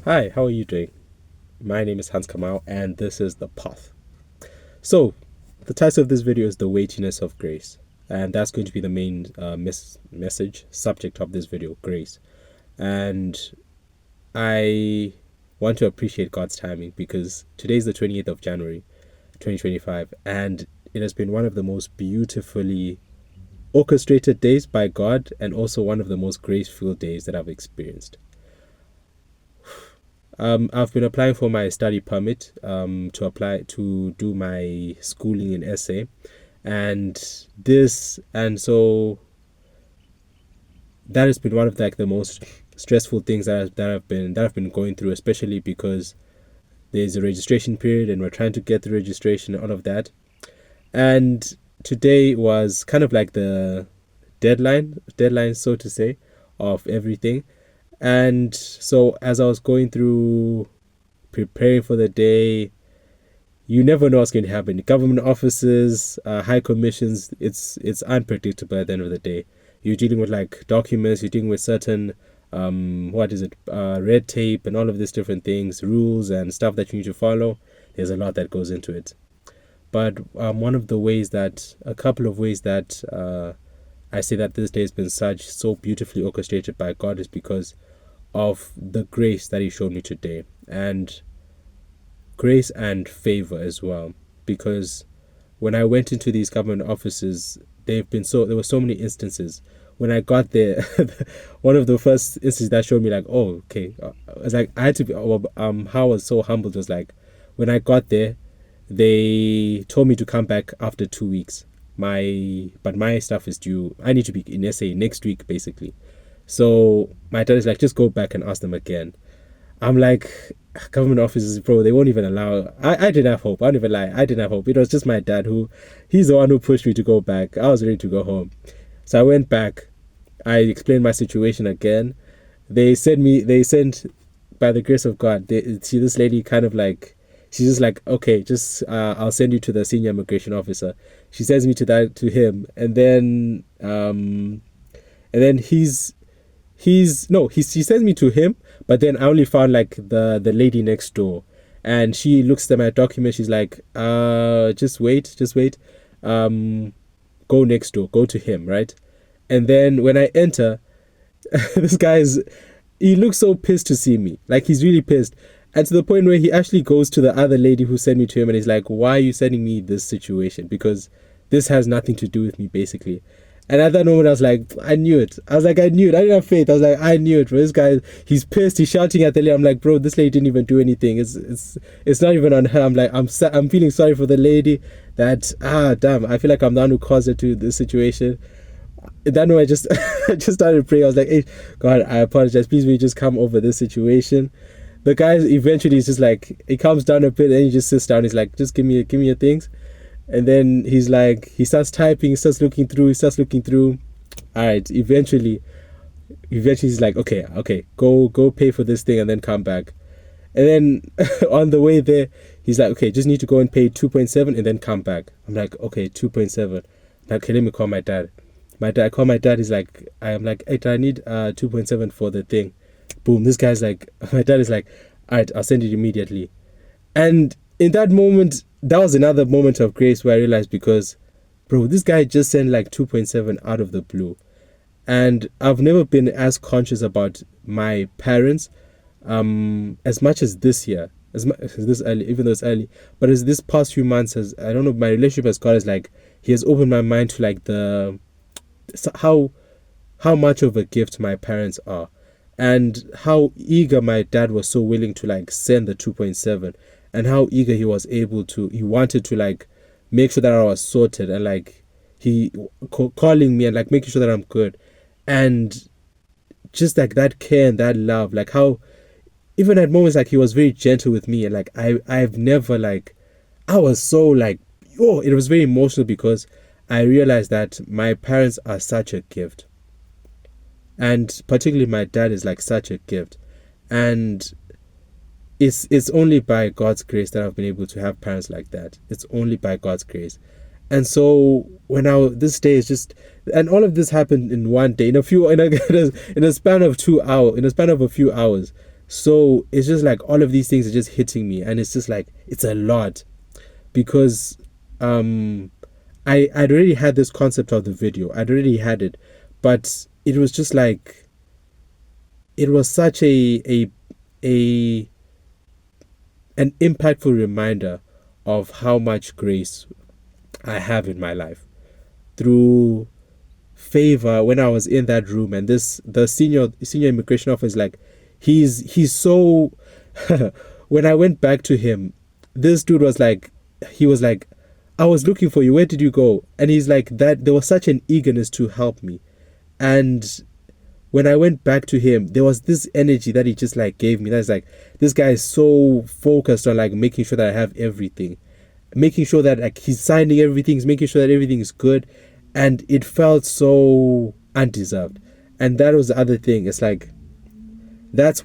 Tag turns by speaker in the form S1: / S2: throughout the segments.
S1: Hi, how are you doing? My name is Hans Kamau, and this is The Path. So, the title of this video is The Weightiness of Grace, and that's going to be the main message, subject of this video, grace. And I want to appreciate God's timing because today is the 28th of January, 2025, and it has been one of the most beautifully orchestrated days by God and also one of the most grace-filled days that I've experienced. I've been applying for my study permit to apply to do my schooling in SA, and so that has been one of the most stressful things that I've been going through, especially because there's a registration period and we're trying to get the registration and all of that. And today was kind of like the deadline, so to say, of everything. And so as I was going through preparing for the day, you never know what's going to happen. Government offices, high commissions, it's unpredictable at the end of the day. You're dealing with like documents, you're dealing with certain red tape and all of these different things, rules and stuff that you need to follow. There's a lot that goes into it. But a couple of ways that I say that this day has been so beautifully orchestrated by God is because of the grace that He showed me today, and grace and favor as well. Because when I went into these government offices, there were so many instances. When I got there, one of the first instances that showed me like, oh, okay, it's like I had to be. How I was so humbled was like, when I got there, they told me to come back after 2 weeks. But my stuff is due. I need to be in SA next week, basically. So my dad is like, just go back and ask them again. I'm like, government offices, bro, they won't even allow. I didn't have hope. I don't even lie. I didn't have hope. It was just my dad he's the one who pushed me to go back. I was ready to go home. So I went back. I explained my situation again. They sent, by the grace of God, see this lady kind of like, she's just like, okay, just I'll send you to the senior immigration officer. She sends me to him, and then he sends me to him, but then I only found like the lady next door, and she looks at my document. She's like, just wait, go next door, go to him, right? And then when I enter, this he looks so pissed to see me, like he's really pissed, and to the point where he actually goes to the other lady who sent me to him, and he's like, why are you sending me this situation? Because this has nothing to do with me, basically. And at that moment, I was like, I knew it. I knew it. I didn't have faith. I was like, I knew it. Bro, this guy, he's pissed. He's shouting at the lady. I'm like, bro, this lady didn't even do anything. It's not even on her. I'm like, I'm feeling sorry for the lady. Damn. I feel like I'm the one who caused her to this situation. And then I just, I just started praying. I was like, hey, God, I apologize. Please, will you just come over this situation? The guy eventually is just like, he calms down a bit and he just sits down. He's like, just give me your things. And then he's like, he starts typing, he starts looking through. All right, eventually he's like, okay, go pay for this thing and then come back. And then on the way there, he's like, okay, just need to go and pay 2.7 and then come back. I'm like, okay, 2.7. Like, okay, let me call my dad. I call my dad. I'm like, hey, I need 2.7 for the thing. Boom. This guy's like, my dad is like, all right, I'll send it immediately. And in that moment, that was another moment of grace where I realized, because, bro, this guy just sent like 2.7 out of the blue. And I've never been as conscious about my parents as much as this year, as this early, even though it's early. But as this past few months, I don't know, my relationship has got is like, he has opened my mind to like how much of a gift my parents are, and how eager my dad was so willing to like send the 2.7, and how eager he wanted to like make sure that I was sorted, and like he calling me and like making sure that I'm good, and just like that care and that love, like how even at moments like he was very gentle with me, and like I've never like, I was so like, it was very emotional because I realized that my parents are such a gift, and particularly my dad is like such a gift, and it's only by God's grace that I've been able to have parents like that. It's only by God's grace. And so this day is just, and all of this happened in one day, in a span of 2 hours, in a span of a few hours. So it's just like all of these things are just hitting me, and it's just like it's a lot because um I'd already had this concept of the video. I'd already had it, but it was just like it was such a an impactful reminder of how much grace I have in my life through favor when I was in that room. And this the senior immigration officer is like he's so when I went back to him, this dude was like he was like, I was looking for you, where did you go? And he's like, that there was such an eagerness to help me. And when I went back to him, there was this energy that he just like gave me. That's like, this guy is so focused on like making sure that I have everything, making sure that like he's signing everything, he's making sure that everything is good, and it felt so undeserved. And that was the other thing. It's like that's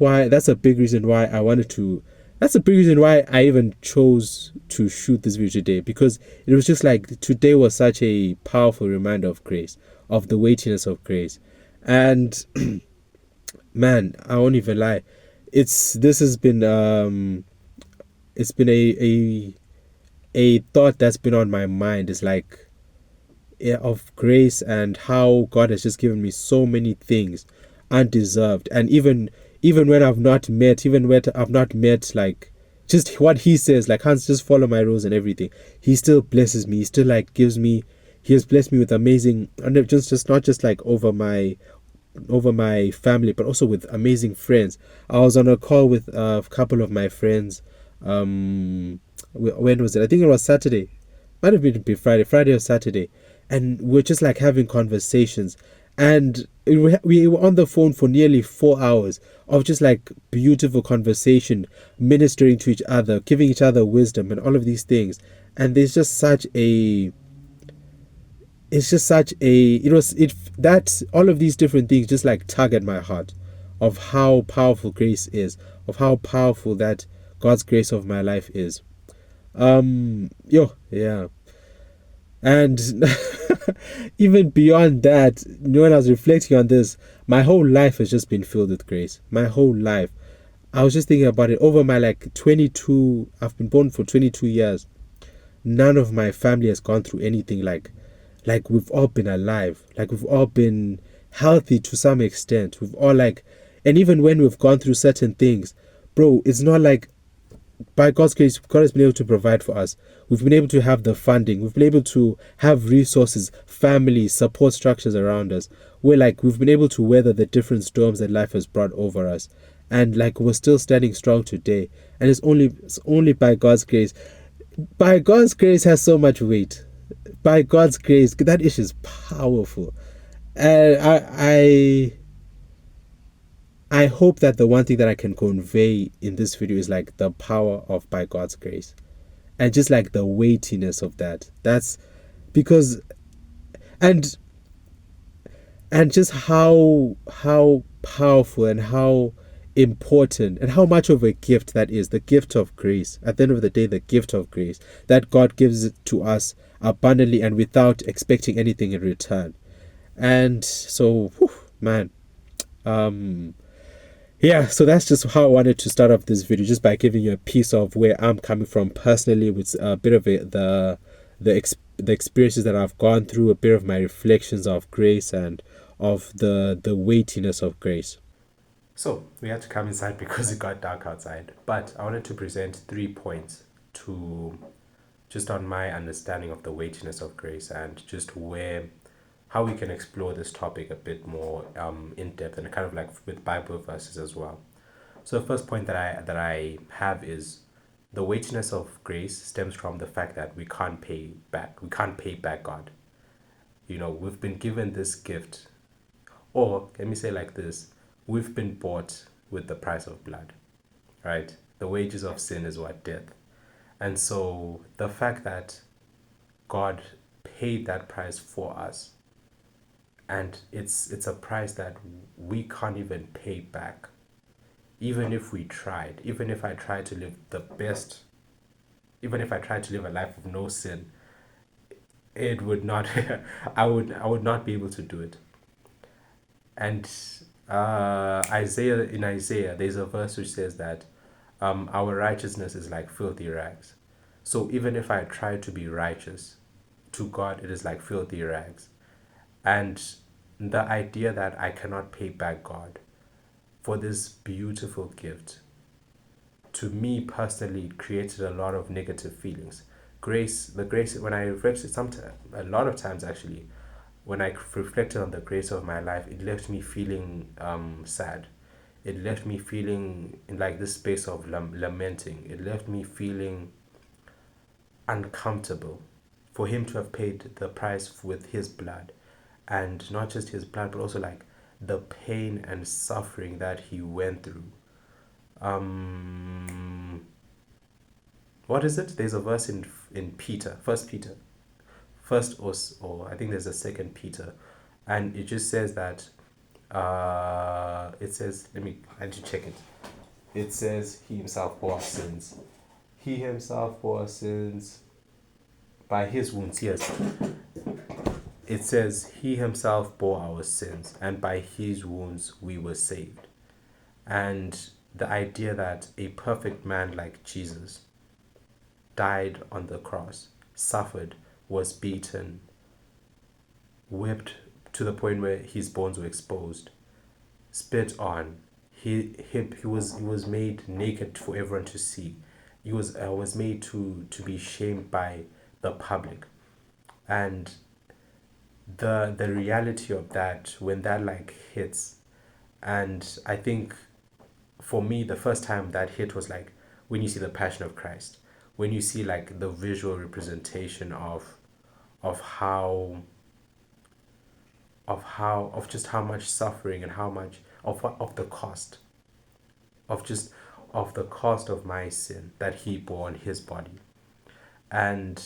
S1: a big reason why I wanted to. That's a big reason why I even chose to shoot this video today, because it was just like today was such a powerful reminder of grace, of the weightiness of grace. And man, I won't even lie. This has been it's been a thought that's been on my mind. It's like, yeah, of grace and how God has just given me so many things undeserved. And even when I've not met, even when I've not met like just what he says, like Hans, just follow my rules and everything. He still blesses me. He still like gives me, he has blessed me with amazing, and just not just like over my family, but also with amazing friends. I was on a call with a couple of my friends. When was it? I think it was Saturday. Might have been Friday or Saturday, and we're just like having conversations, and we were on the phone for nearly 4 hours of just like beautiful conversation, ministering to each other, giving each other wisdom, and all of these things. And there's just such a it's just such a it was it that all of these different things just like tug at my heart of how powerful grace is, of how powerful that God's grace of my life is. Yeah. And even beyond that, when I was reflecting on this, my whole life has just been filled with grace. My whole life. I was just thinking about it over my like 22, I've been born for 22 years. None of my family has gone through anything like we've all been alive, like we've all been healthy to some extent. We've all like, and even when we've gone through certain things, bro, it's not like by God's grace, God has been able to provide for us. We've been able to have the funding. We've been able to have resources, family, support structures around us. We're like, we've been able to weather the different storms that life has brought over us. And like, we're still standing strong today. And it's only by God's grace. By God's grace has so much weight. By God's grace, that issue is powerful. And I hope that the one thing that I can convey in this video is like the power of by God's grace, and just like the weightiness of that. That's because and just how powerful and how important and how much of a gift that is, the gift of grace. At the end of the day, the gift of grace that God gives it to us abundantly and without expecting anything in return. And so, whew, man, yeah, so that's just how I wanted to start off this video, just by giving you a piece of where I'm coming from personally, with a bit of the experiences that I've gone through, a bit of my reflections of grace and of the weightiness of grace. So we had to come inside because it got dark outside, but I wanted to present 3 points to just on my understanding of the weightiness of grace, and just how we can explore this topic a bit more in depth, and kind of like with Bible verses as well. So the first point that I have is the weightiness of grace stems from the fact that we can't pay back. We can't pay back God. We've been given this gift, or let me say like this: we've been bought with the price of blood, right? The wages of sin is what? Death. And so the fact that God paid that price for us, and it's a price that we can't even pay back, even if we tried. Even if I tried to live the best, even if I tried to live a life of no sin, it would not I would not be able to do it. And In Isaiah, there's a verse which says that our righteousness is like filthy rags. So even if I try to be righteous, to God it is like filthy rags. And the idea that I cannot pay back God for this beautiful gift, to me personally, it created a lot of negative feelings. The grace, when I reflected, a lot of times actually, when I reflected on the grace of my life, it left me feeling sad. It left me feeling in like this space of lamenting. It left me feeling uncomfortable for him to have paid the price with his blood, and not just his blood, but also like the pain and suffering that he went through. Um, what is it? There's a verse in Peter, First Peter, first or I think there's a Second Peter, and it just says that it says, I need to check it. It says he himself bore our sins. He himself bore our sins by his wounds. Yes, it says he himself bore our sins, and by his wounds we were saved. And the idea that a perfect man like Jesus died on the cross, suffered, was beaten, whipped to the point where his bones were exposed, spit on. He was made naked for everyone to see. He was made to be shamed by the public, and the reality of that, when that like hits, and I think for me the first time that hit was like when you see the Passion of Christ, when you see like the visual representation of how of just how much suffering and how much of the cost of just of the cost of my sin that he bore on his body. And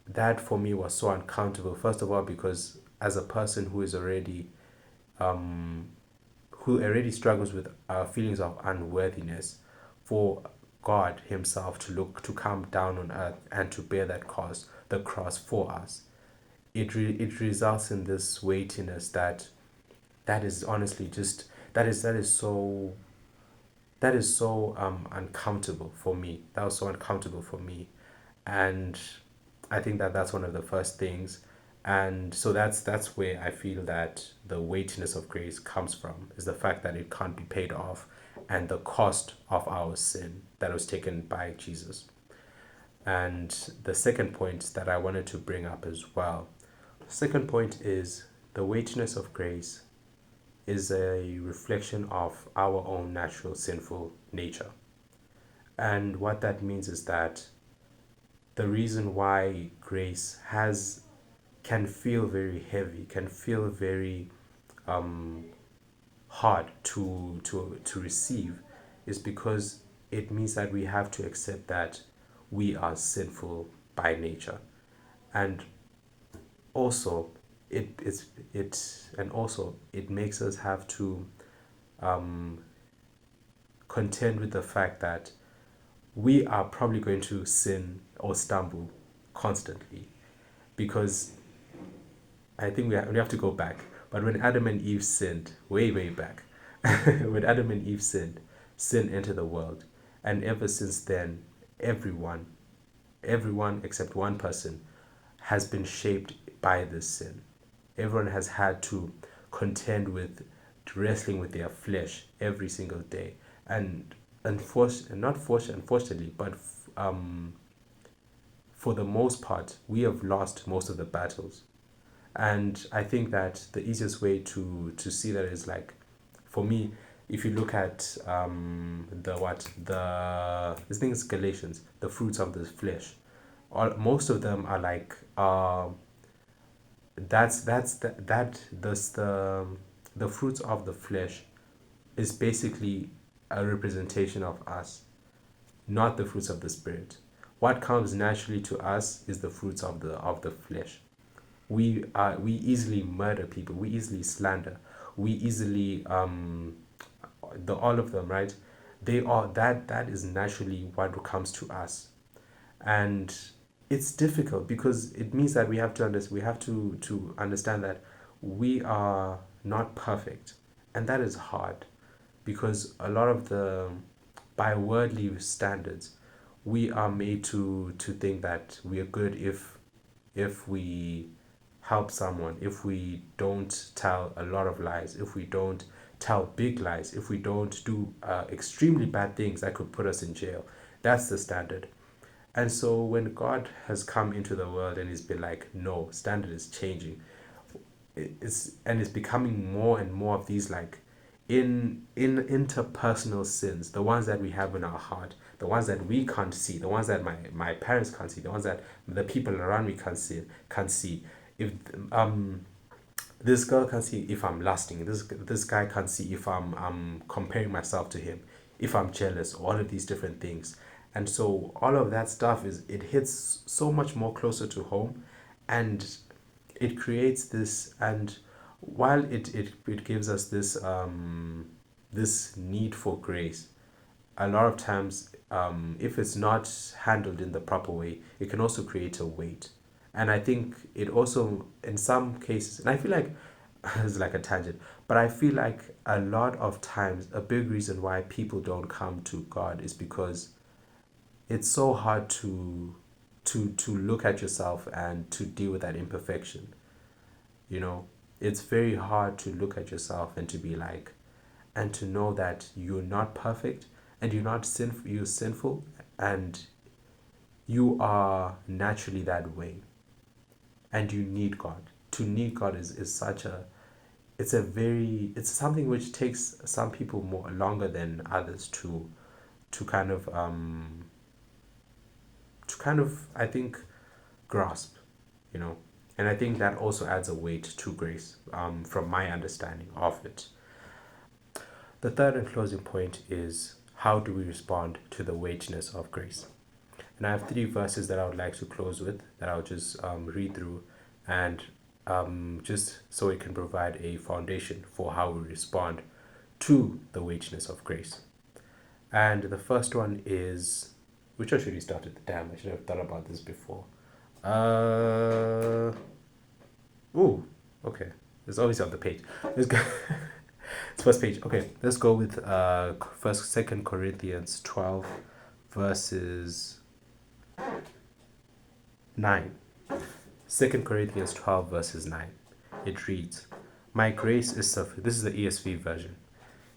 S1: that for me was so uncountable, first of all because as a person who already struggles with feelings of unworthiness, for God himself to come down on earth and to bear the cross for us, it results in this weightiness that is honestly just that is so uncomfortable for me. That was so uncomfortable for me, and I think that that's one of the first things. And so that's where I feel that the weightiness of grace comes from, is the fact that it can't be paid off, and the cost of our sin that was taken by Jesus. And the second point that I wanted to bring up as well, second point is the weightiness of grace is a reflection of our own natural sinful nature. And what that means is that the reason why grace has can feel very heavy, can feel very hard to receive, is because it means that we have to accept that we are sinful by nature. And also it makes us have to contend with the fact that we are probably going to sin or stumble constantly, because I think we have to go back. But when Adam and Eve sinned, way back, when Adam and Eve sinned, sin entered the world. And ever since then, everyone, everyone except one person, has been shaped by this sin. Everyone has had to contend with wrestling with their flesh every single day. And unfortunately, but for the most part, we have lost most of the battles. And I think that the easiest way to see that is like, for me, if you look at this thing is Galatians, the fruits of the flesh, most of them are like the fruits of the flesh is basically a representation of us, not the fruits of the spirit. What comes naturally to us is the fruits of the flesh. We easily murder people, we easily slander, we easily the all of them, right? They are that is naturally what comes to us. And it's difficult because it means that we have to understand that we are not perfect, And that is hard because a lot of the, by worldly standards, we are made to think that we are good if we help someone, if we don't tell a lot of lies, if we don't tell big lies, if we don't do extremely bad things that could put us in jail. That's the standard. And so when God has come into the world and he's been like, no, standard is changing, it's becoming more and more of these like in interpersonal sins, the ones that we have in our heart, the ones that we can't see, the ones that my parents can't see, the ones that the people around me can't see. If this girl can't see if I'm lusting, this guy can't see if I'm comparing myself to him, if I'm jealous, all of these different things. And so all of that stuff is, it hits so much more closer to home, and it creates this. And while it gives us this this need for grace, a lot of times, if it's not handled in the proper way, it can also create a weight. And I think it also, in some cases, and I feel like it's like a tangent, but I feel like a lot of times, a big reason why people don't come to God is because it's so hard to look at yourself and to deal with that imperfection. You know, it's very hard to look at yourself and to be like, and to know that you're not perfect, and you're not sinful, you're sinful, and you are naturally that way, and you need God. To need God is such a, it's a very, it's something which takes some people more longer than others to kind of I think grasp, you know. And I think that also adds a weight to grace, from my understanding of it. The third and closing point is, how do we respond to the weightiness of grace? And I have three verses that I would like to close with, that I'll just read through, and just so it can provide a foundation for how we respond to the weightiness of grace. And the first one is, which I should have started. Damn, I should have thought about this before. Uh, ooh, okay. It's always on the page. Let's go. It's first page. Okay, let's go with Second Corinthians 12, verses 9. 2 Corinthians 12, verses 9. It reads, My grace is sufficient. This is the ESV version.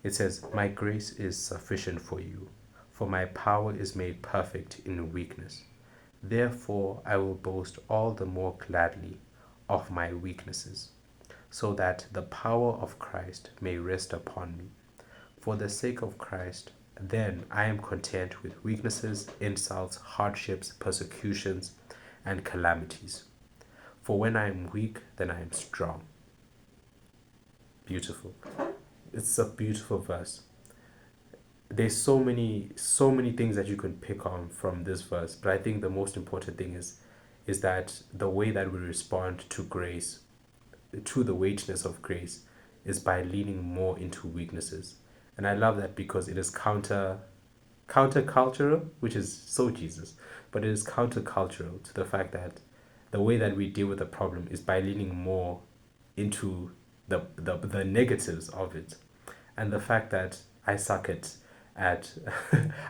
S1: It says, My grace is sufficient for you, for my power is made perfect in weakness. Therefore, I will boast all the more gladly of my weaknesses, so that the power of Christ may rest upon me. For the sake of Christ, then I am content with weaknesses, insults, hardships, persecutions, and calamities. For when I am weak, then I am strong. Beautiful. It's a beautiful verse. There's so many things that you can pick on from this verse, but I think the most important thing is that the way that we respond to grace, to the weightiness of grace, is by leaning more into weaknesses. And I love that because it is countercultural, which is so Jesus, but it is countercultural to the fact that the way that we deal with the problem is by leaning more into the negatives of it. And the fact that I suck at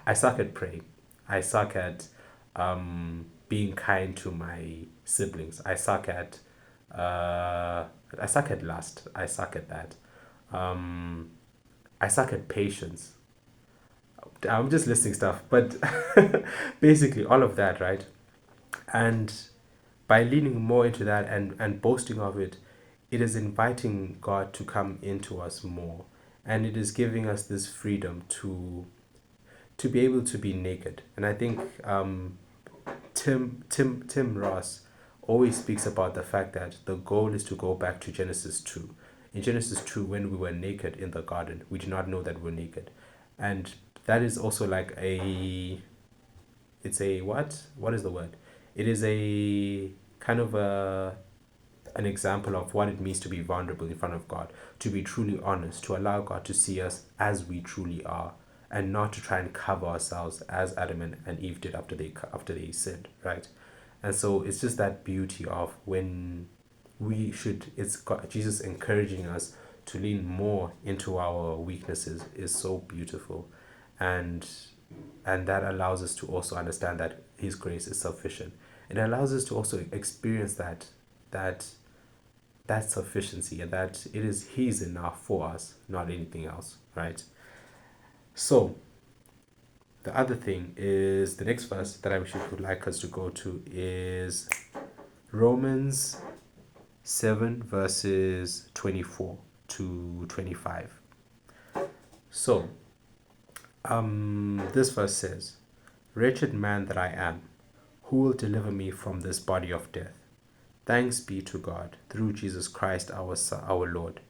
S1: I suck at praying. I suck at being kind to my siblings. I suck at lust. I suck at that. Um, I suck at patience. I'm just listing stuff, but basically all of that, right? And by leaning more into that and boasting of it, it is inviting God to come into us more. And it is giving us this freedom to be able to be naked. And I think Tim Ross always speaks about the fact that the goal is to go back to Genesis 2. In Genesis 2, when we were naked in the garden, we did not know that we're naked. And that is also like a, it's a what? What is the word? It is a kind of an example of what it means to be vulnerable in front of God, to be truly honest, to allow God to see us as we truly are, and not to try and cover ourselves as Adam and Eve did after they sinned, right? And so it's just that beauty of when we should, it's God, Jesus encouraging us to lean more into our weaknesses is so beautiful, and that allows us to also understand that His grace is sufficient. It allows us to also experience that that sufficiency, and that it is His enough for us, not anything else, right? So the other thing is the next verse that I would like us to go to is Romans 7 verses 24 to 25. So this verse says, "Wretched man that I am, who will deliver me from this body of death? Thanks be to God through Jesus Christ our Lord.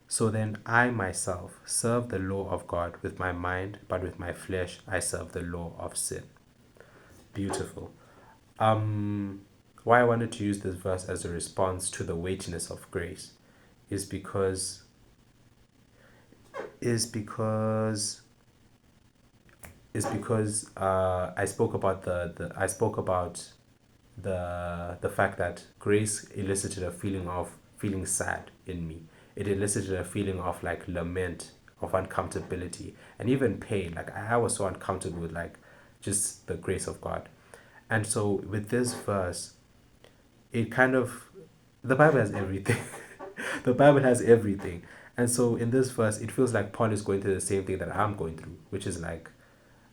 S1: So then I myself serve the law of God with my mind, but with my flesh I serve the law of sin." Beautiful. Why I wanted to use this verse as a response to the weightiness of grace is because is because I spoke about the fact that grace elicited a feeling of feeling sad in me. It elicited a feeling of like lament, of uncomfortability, and even pain. Like I was so uncomfortable with like just the grace of God. And so with this verse, it kind of, the Bible has everything. The Bible has everything. And so in this verse, it feels like Paul is going through the same thing that I'm going through, which is like,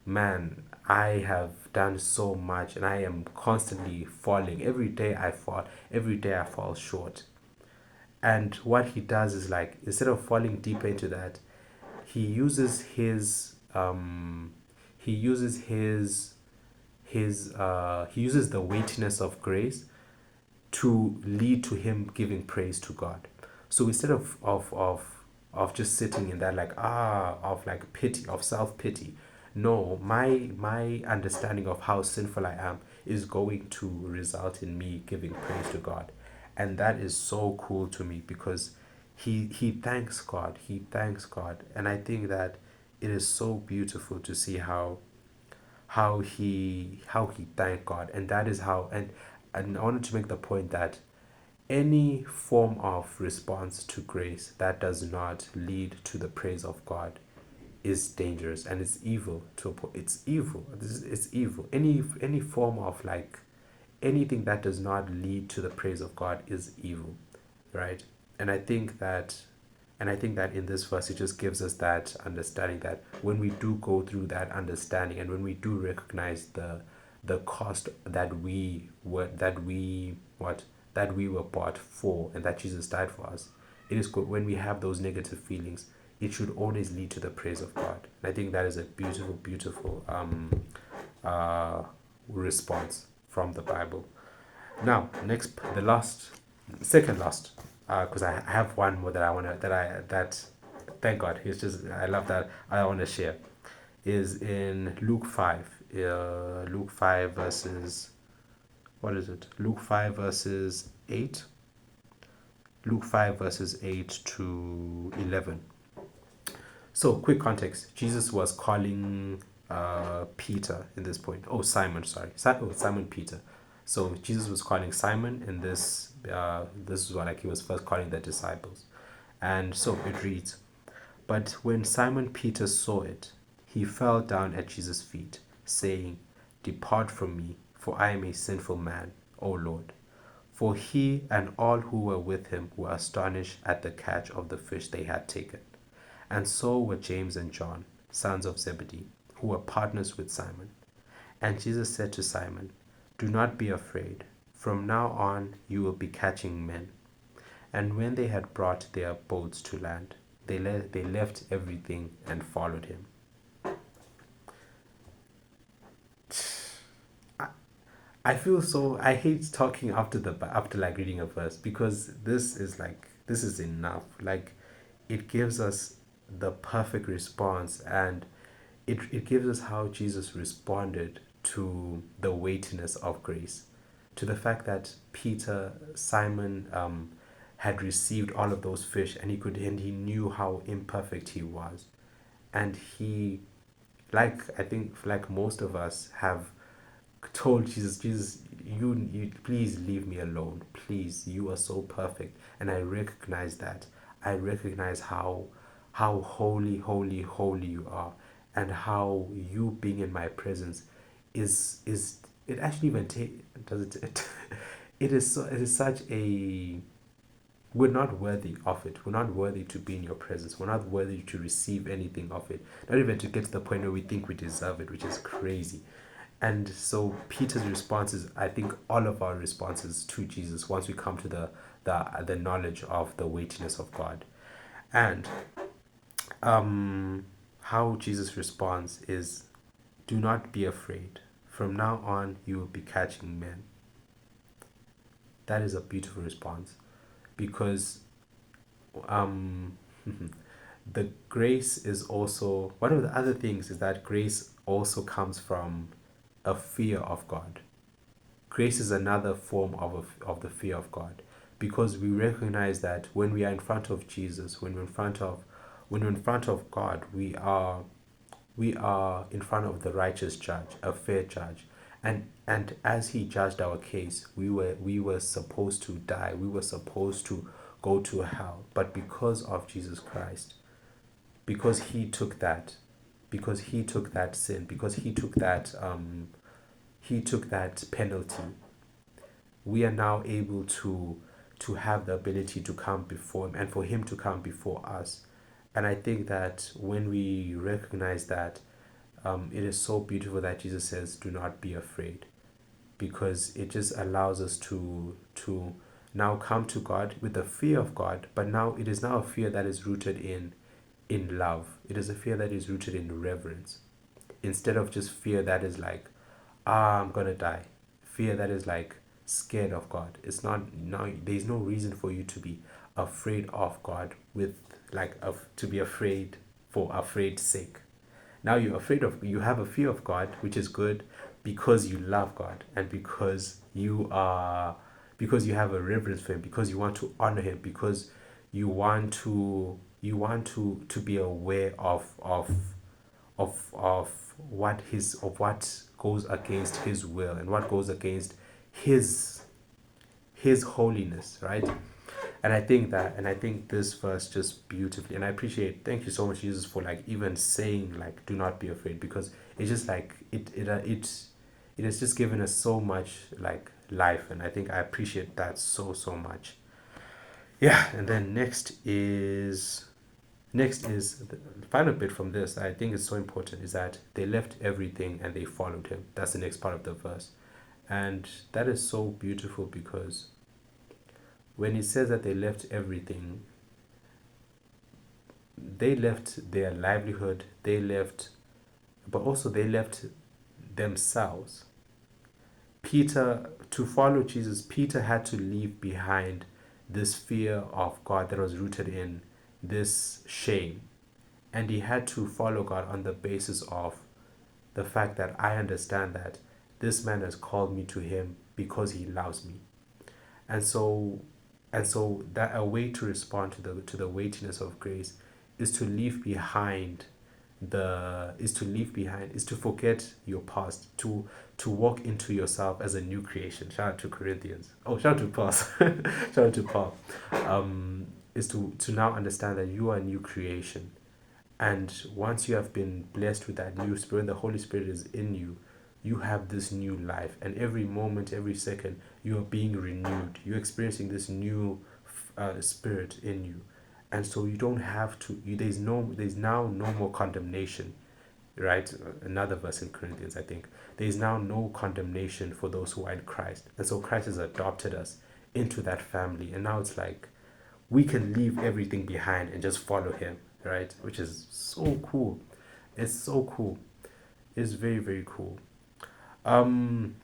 S1: man, I have done so much and I am constantly falling. Every day I fall, every day I fall short. And what he does is like, instead of falling deeper into that, he uses he uses the weightiness of grace to lead to him giving praise to God. So instead of just sitting in that like of like pity, of self-pity, no, my understanding of how sinful I am is going to result in me giving praise to God. And that is so cool to me because he thanks God. He thanks God. And I think that it is so beautiful to see how he thanked God. And that is how, and I wanted to make the point that any form of response to grace that does not lead to the praise of God is dangerous, and it's evil to a point. It's evil. It's evil. Any form of like anything that does not lead to the praise of God is evil, right? And I think that in this verse it just gives us that understanding that when we do go through that understanding, and when we do recognize the cost that we were bought for, and that Jesus died for us, it is good when we have those negative feelings. It should always lead to the praise of God. And I think that is a beautiful, beautiful response from the Bible. Now, next, the last, second last, because I have one more that I wanna that thank God, it's just I love that I want to share, is in Luke 5. Luke 5 verses, what is it? Luke 5 verses 8. Luke 5 verses 8 to 11. So, quick context. Jesus was calling Peter in this point. Oh, Simon, sorry. Simon Peter. So, Jesus was calling Simon in this. This is what like he was first calling the disciples. And so it reads, "But when Simon Peter saw it, he fell down at Jesus' feet, saying, 'Depart from me, for I am a sinful man, O Lord.' For he and all who were with him were astonished at the catch of the fish they had taken. And so were James and John, sons of Zebedee, who were partners with Simon. And Jesus said to Simon, 'Do not be afraid. From now on you will be catching men.' And when they had brought their boats to land, they left everything and followed him." I feel so. I hate talking after like reading a verse, because this is enough. Like, it gives us the perfect response, and it gives us how Jesus responded to the weightiness of grace, to the fact that Simon had received all of those fish, and he knew how imperfect he was, and he, like I think like most of us have told Jesus, you please leave me alone. Please, you are so perfect, and I recognize that.
S2: I recognize how holy, holy, holy you are, and how you being in my presence is it actually even does it it is such a we're not worthy of it. We're not worthy to be in your presence. We're not worthy to receive anything of it. Not even to get to the point where we think we deserve it, which is crazy. And so Peter's response is, I think, all of our responses to Jesus once we come to the knowledge of the weightiness of God. And how Jesus responds is, do not be afraid. From now on, you will be catching men. That is a beautiful response because um, the grace is also one of the other things is that grace also comes from a fear of God. Grace is another form of the fear of God because we recognize that when we are in front of Jesus, when we're in front of God, we are in front of the righteous judge, a fair judge. And as he judged our case, we were supposed to die. We were supposed to go to hell. But because of Jesus Christ, because he took that sin, because he took that penalty, we are now able to have the ability to come before him and for him to come before us. And I think that when we recognize that, it is so beautiful that Jesus says, "Do not be afraid," because it just allows us to now come to God with the fear of God. But now it is now a fear that is rooted in love. It is a fear that is rooted in reverence, instead of just fear that is like, I'm gonna die. Fear that is like scared of God. It's not now. There's no reason for you to be afraid of God with like to be afraid for afraid's sake. Now you have a fear of God, which is good because you love God and because you have a reverence for him, because you want to honor him, because you want to be aware of what goes against his will and what goes against his his holiness, right? And I think this verse just beautifully, and I appreciate, thank you so much Jesus for like even saying like do not be afraid, because it's just like it has just given us so much like life, and I think I appreciate that so so much. Yeah. And then next is the final bit from this that I think is so important is that they left everything and they followed him. That's the next part of the verse. And that is so beautiful because when it says that they left everything, they left their livelihood, but also they left themselves. Peter, to follow Jesus, Peter had to leave behind this fear of God that was rooted in this shame. And he had to follow God on the basis of the fact that I understand that this man has called me to him because he loves me. And so that a way to respond to the weightiness of grace is to leave behind is to forget your past, to walk into yourself as a new creation. Shout out to Corinthians. Oh, shout out to Paul. Shout out to Paul. Is to now understand that you are a new creation. And once you have been blessed with that new spirit, the Holy Spirit is in you, you have this new life. And every moment, every second, you are being renewed. You're experiencing this new spirit in you. And so you don't have to, there's now no more condemnation, right? Another verse in Corinthians, I think. There is now no condemnation for those who are in Christ. And so Christ has adopted us into that family. And now it's like we can leave everything behind and just follow him, right? Which is so cool. It's so cool. It's very, very cool. Um,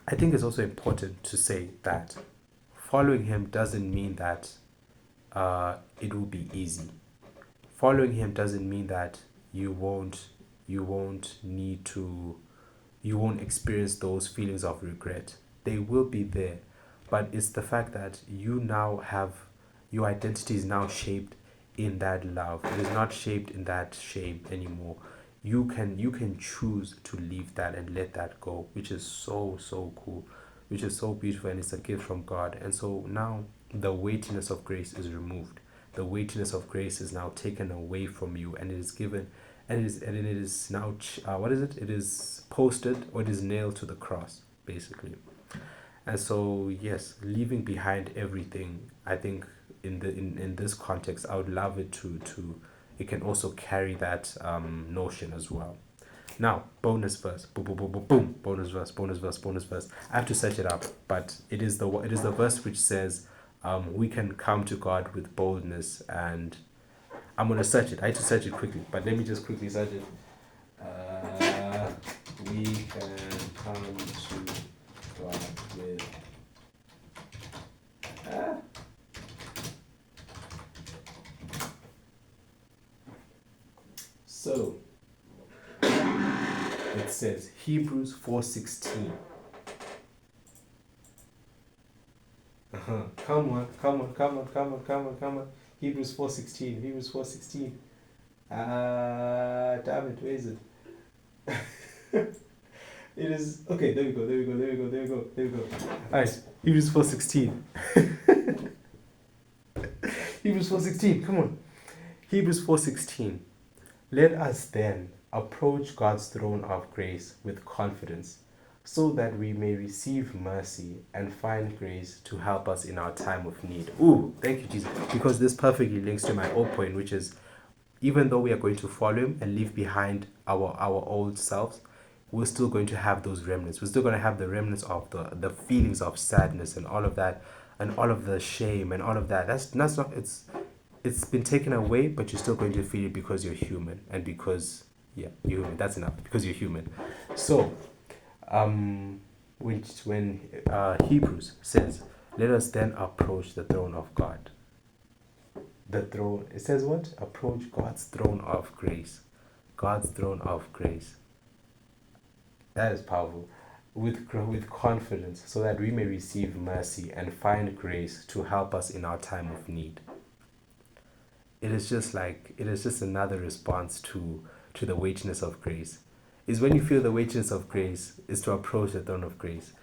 S2: I think it's also important to say that following him doesn't mean that it will be easy. Following him doesn't mean that you won't you won't need to you won't experience those feelings of regret. They will be there, but it's the fact that you now have your identity is now shaped in that love. It is not shaped in that shame anymore. You can choose to leave that and let that go, which is so so cool, which is so beautiful, and it's a gift from God. And so now the weightiness of grace is removed. the weightiness of grace is now taken away from you, and it is given, and it is now what is it? It is posted, or it is nailed to the cross, basically. And so, yes, leaving behind everything, I think in this context, I would love it to it can also carry that notion as well. Now, bonus verse, boom, boom, boom, boom, boom, bonus verse, bonus verse, bonus verse. I have to search it up, but it is the verse which says, we can come to God with boldness, and I'm gonna search it. I had to search it quickly, but let me just quickly search it. We can come to God with. So it says Hebrews 4:16. Come on, come on, come on, come on, come on, come on. Hebrews 4:16. Hebrews 4:16. Damn it, where is it? It is okay. There we go. There we go. There we go. There we go. There we go. All right. Hebrews 4:16. Hebrews 4:16. Come on. Hebrews 4:16. Let us then approach God's throne of grace with confidence, so that we may receive mercy and find grace to help us in our time of need. Ooh, thank you, Jesus. Because this perfectly links to my old point, which is even though we are going to follow him and leave behind our old selves, we're still going to have those remnants. We're still going to have the remnants of the feelings of sadness and all of that, and all of the shame and all of that. That's not it's been taken away, but you're still going to feel it because you're human, and because yeah, you're human. That's enough, because you're human. So when Hebrews says, let us then approach the throne of God. The throne, it says what? Approach God's throne of grace. God's throne of grace. That is powerful. With confidence, so that we may receive mercy and find grace to help us in our time of need. It is just another response to the weightiness of grace. Is when you feel the weightiness of grace, is to approach the throne of grace.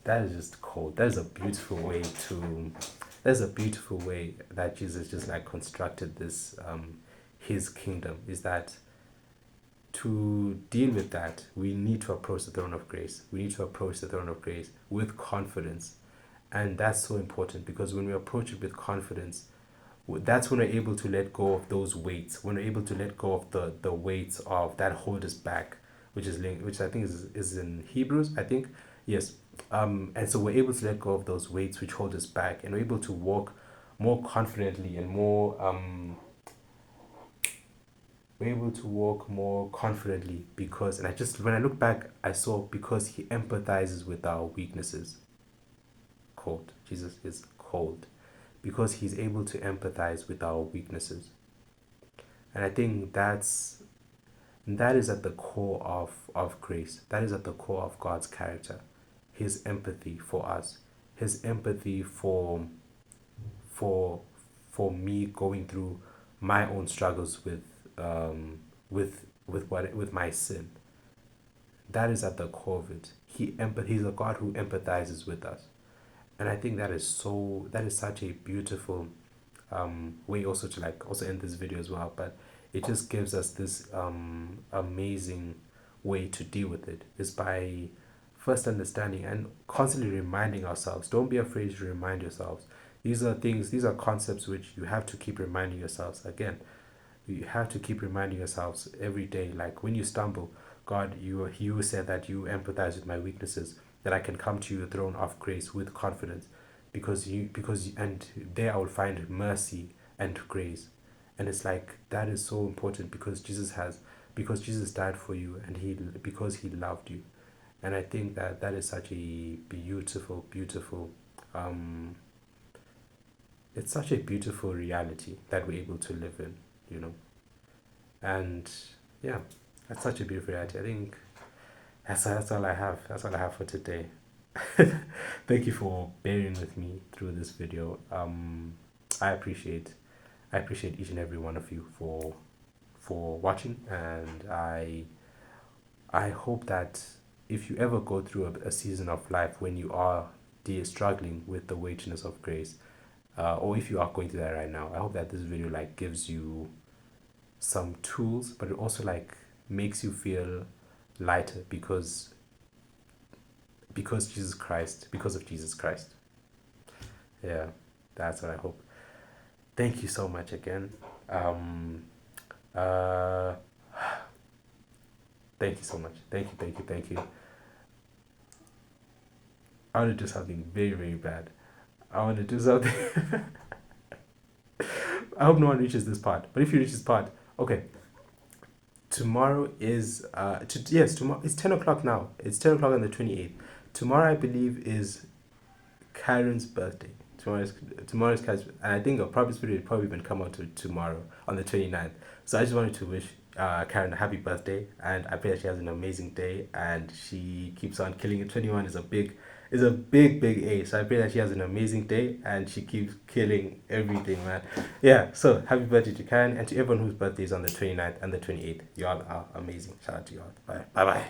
S2: That is just cold. That is a beautiful way to. There's a beautiful way that Jesus just like constructed this, his kingdom. Is that to deal with that, we need to approach the throne of grace. We need to approach the throne of grace with confidence. And that's so important, because when we approach it with confidence, that's when we're able to let go of those weights. When we're able to let go of the weights of that hold us back, which is linked, which I think is in Hebrews, I think. Yes. And so we're able to let go of those weights which hold us back, and we're able to walk more confidently and more we're able to walk more confidently, because, and I just, when I look back, I saw, because he empathizes with our weaknesses. Cold. Jesus is cold, because he's able to empathize with our weaknesses. And I think that is at the core of grace. That is at the core of God's character. His empathy for us. His empathy for for me going through my own struggles with my sin. That is at the core of it. He's a God who empathizes with us. And I think that is such a beautiful way also to like also end this video as well. But it just gives us this amazing way to deal with it, is by first understanding and constantly reminding ourselves. Don't be afraid to remind yourselves. These are concepts which you have to keep reminding yourselves. Again, you have to keep reminding yourselves every day. Like when you stumble, God, you said that you empathize with my weaknesses, that I can come to your throne of grace with confidence, and there I will find mercy and grace. And it's like, that is so important, because Jesus died for you, and because he loved you. And I think that is such a beautiful, beautiful it's such a beautiful reality that we're able to live in, you know. And yeah, that's such a beautiful reality. I think that's all I have. That's all I have for today. Thank you for bearing with me through this video. I appreciate each and every one of you for watching, and I hope that if you ever go through a season of life when you are struggling with the weightiness of grace, or if you are going through that right now, I hope that this video like gives you some tools, but it also like makes you feel lighter because Jesus Christ, because of Jesus Christ. Yeah, that's what I hope. Thank you so much again. Um, uh, thank you so much. Thank you. I want to do something very, very bad. I want to do something. I hope no one reaches this part. But if you reach this part, okay. Tomorrow is yes, tomorrow it's 10 o'clock now. It's 10 o'clock on the 28th. Tomorrow I believe is Karen's birthday. Tomorrow's Karen's, and I think a probably video will probably even come out to tomorrow on the 29th. So I just wanted to wish Karen a happy birthday, and I pray that she has an amazing day and she keeps on killing it. 21 is a big age. So I pray that she has an amazing day and she keeps killing everything, man. Yeah. So happy birthday to Karen and to everyone whose birthday is on the 29th and the 28th. Y'all are amazing. Shout out to y'all. Bye bye.